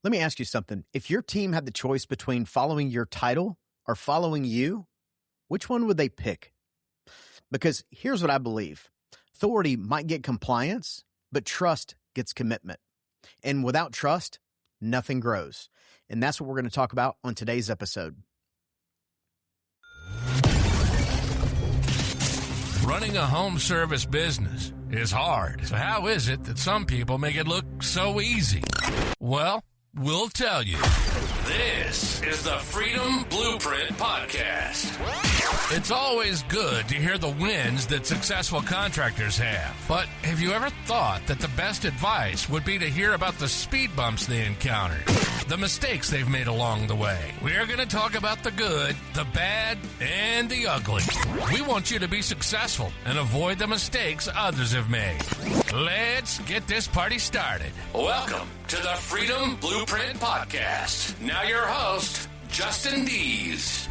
Let me ask you something. If your team had the choice between following your title or following you, which one would they pick? Because here's what I believe. Authority might get compliance, but trust gets commitment. And without trust, nothing grows. And that's what we're going to talk about on today's episode. Running a home service business is hard. So how is it that some people make it look so easy? Well, we'll tell you. This is the Freedom Blueprint Podcast. It's always good to hear the wins that successful contractors have. But have you ever thought that the best advice would be to hear about the speed bumps they encountered, the mistakes they've made along the way? We're going to talk about the good, the bad, and the ugly. We want you to be successful and avoid the mistakes others have made. Let's get this party started. Welcome to the Freedom Blueprint Podcast. Now your host, Justin Deese.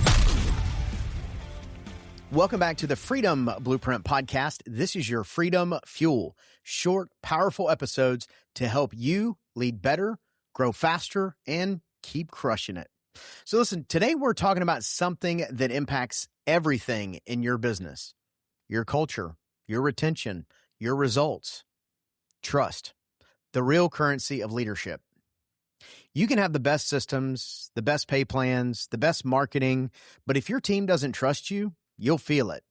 Welcome back to the Freedom Blueprint Podcast. This is your Freedom Fuel. Short, powerful episodes to help you lead better, grow faster, and keep crushing it. So listen, today we're talking about something that impacts everything in your business. Your culture, your retention, your results. Trust, the real currency of leadership. You can have the best systems, the best pay plans, the best marketing, but if your team doesn't trust you, you'll feel it.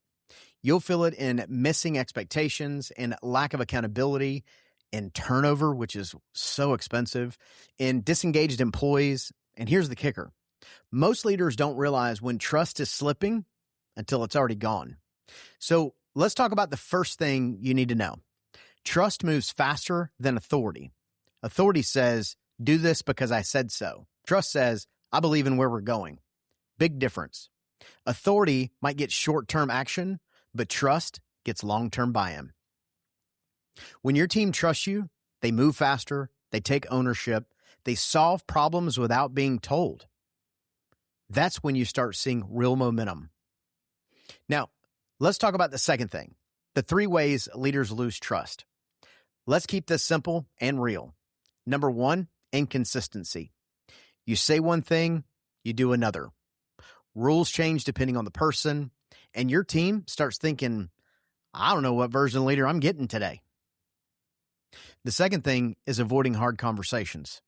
You'll feel it in missing expectations and lack of accountability, in turnover, which is so expensive, in disengaged employees. And here's the kicker. Most leaders don't realize when trust is slipping until it's already gone. So let's talk about the first thing you need to know. Trust moves faster than authority. Authority says, do this because I said so. Trust says, I believe in where we're going. Big difference. Authority might get short-term action, but trust gets long-term buy-in. When your team trusts you, they move faster, they take ownership, they solve problems without being told. That's when you start seeing real momentum. Now, let's talk about the second thing, the 3 ways leaders lose trust. Let's keep this simple and real. Number 1, inconsistency. You say one thing, you do another. Rules change depending on the person, and your team starts thinking, I don't know what version of leader I'm getting today. The second thing is avoiding hard conversations.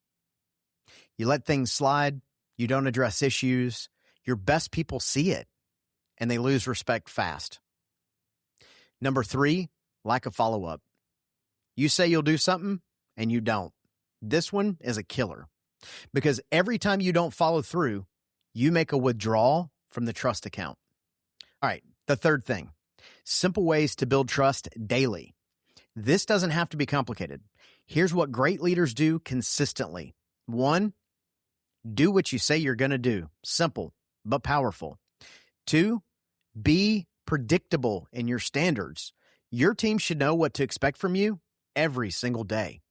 You let things slide, you don't address issues, your best people see it, and they lose respect fast. Number 3, lack of follow-up. You say you'll do something, and you don't. This one is a killer, because every time you don't follow through, you make a withdrawal from the trust account. All right, the third thing, simple ways to build trust daily. This doesn't have to be complicated. Here's what great leaders do consistently. 1, do what you say you're going to do. Simple, but powerful. 2, be predictable in your standards. Your team should know what to expect from you every single day.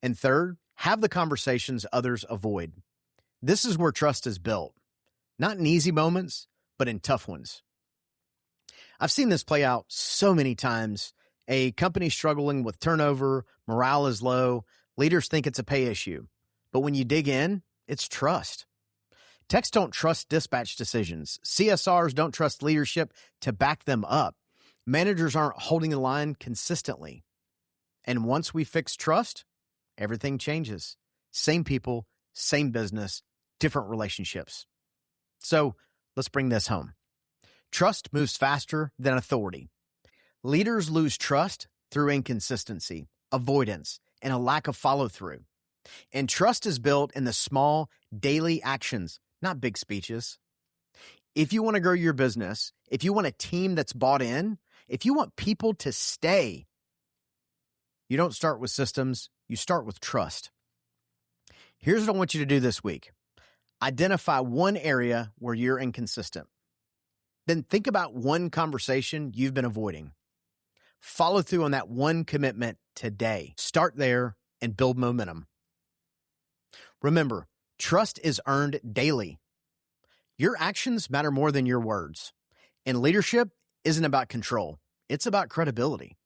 And 3rd, have the conversations others avoid. This is where trust is built, not in easy moments, but in tough ones. I've seen this play out so many times. A company struggling with turnover, morale is low, leaders think it's a pay issue. But when you dig in, it's trust. Techs don't trust dispatch decisions. CSRs don't trust leadership to back them up. Managers aren't holding the line consistently. And once we fix trust, everything changes. Same people, same business, different relationships. So let's bring this home. Trust moves faster than authority. Leaders lose trust through inconsistency, avoidance, and a lack of follow-through. And trust is built in the small, daily actions, not big speeches. If you want to grow your business, if you want a team that's bought in, if you want people to stay, you don't start with systems, you start with trust. Here's what I want you to do this week. Identify one area where you're inconsistent. Then think about one conversation you've been avoiding. Follow through on that one commitment today. Start there and build momentum. Remember, trust is earned daily. Your actions matter more than your words. And leadership isn't about control. It's about credibility.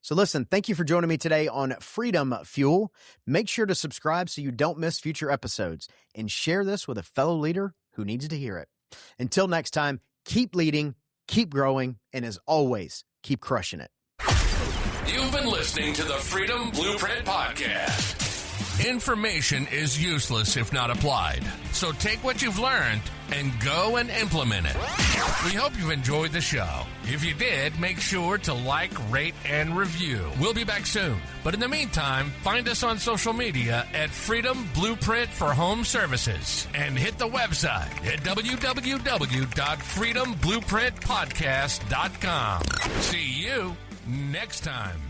So listen, thank you for joining me today on Freedom Fuel. Make sure to subscribe so you don't miss future episodes, and share this with a fellow leader who needs to hear it. Until next time, keep leading, keep growing, and as always, keep crushing it. You've been listening to the Freedom Blueprint Podcast. Information is useless if not applied. So take what you've learned and go and implement it. We hope you've enjoyed the show. If you did, make sure to like, rate, and review. We'll be back soon. But in the meantime, find us on social media at Freedom Blueprint for Home Services and hit the website at www.freedomblueprintpodcast.com. See you next time.